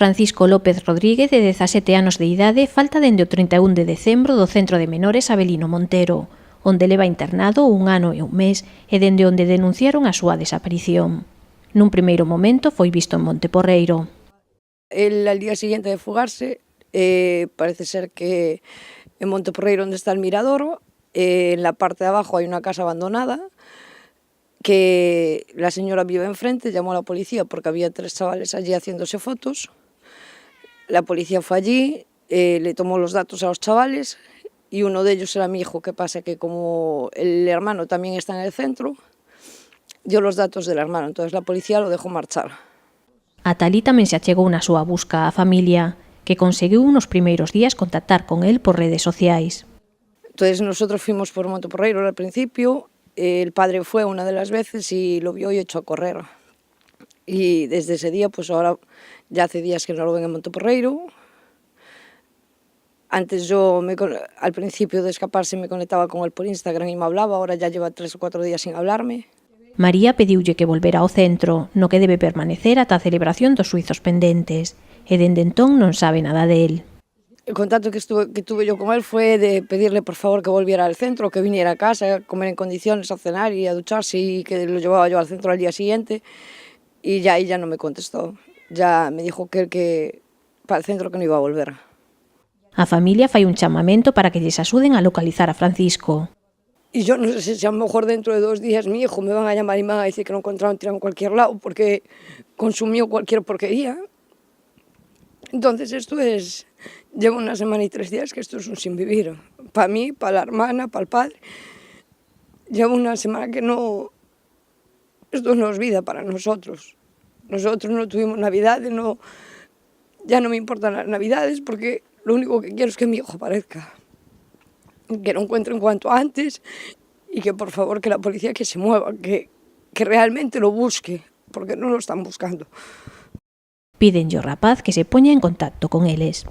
Francisco López Rodríguez, de 17 anos de idade, falta dende o 31 de decembro do Centro de Menores Avelino Montero, onde leva internado 1 ano e 1 mes e dende onde denunciaron a súa desaparición. Nun primeiro momento foi visto en Monteporreiro. El al día siguiente de fugarse, parece ser que en Monteporreiro, onde está el mirador, en la parte de abajo hay una casa abandonada, que la señora vive enfrente, llamó a la policía porque había 3 chavales allí haciéndose fotos. La policía fue allí, le tomó los datos a los chavales y uno de ellos era mi hijo. ¿Qué pasa? Que como el hermano también está en el centro, dio los datos del hermano, entonces la policía lo dejó marchar. A Talí tamén se achegou na súa busca á familia, que conseguiu nos primeiros días contactar con él por redes sociais. Entonces nosotros fuimos por Monteporreiro al principio, el padre fue una de las veces y lo vio y echó a correr. Y desde ese día, pues ahora ya hace días que no lo ven en Monteporreiro. Antes al principio de escaparse me conectaba con él por Instagram y me hablaba, ahora ya lleva 3 o 4 días sin hablarme. María pediulle que volvera ao centro, no que debe permanecer ata a celebración dos xuizos pendentes, e dende entón non sabe nada del. El contacto que tuve yo con él fue de pedirle por favor que volviera al centro, que viniera a casa, a comer en condiciones, a cenar y a ducharse, y que lo llevaba yo al centro al día siguiente, y ya ella no me contestó. Ya me dijo que para el centro que no iba a volver. A familia fai un chamamento para que lles axuden a localizar a Francisco. Y yo no sé si a lo mejor dentro de 2 días mi hijo me van a llamar y me van a decir que lo encontraron tirado en cualquier lado porque consumió cualquier porquería. Entonces lleva 1 semana y 3 días que esto es un sin vivir. Para mí, para la hermana, para el padre. Lleva 1 semana que no... Esto no es vida para nosotros. Nosotros no tuvimos navidades, ya no me importan las navidades porque lo único que quiero es que mi hijo aparezca. Que lo encuentren cuanto antes y que por favor que la policía que se mueva, que realmente lo busque, porque no lo están buscando. Pídenlle ao rapaz que se poña en contacto con eles.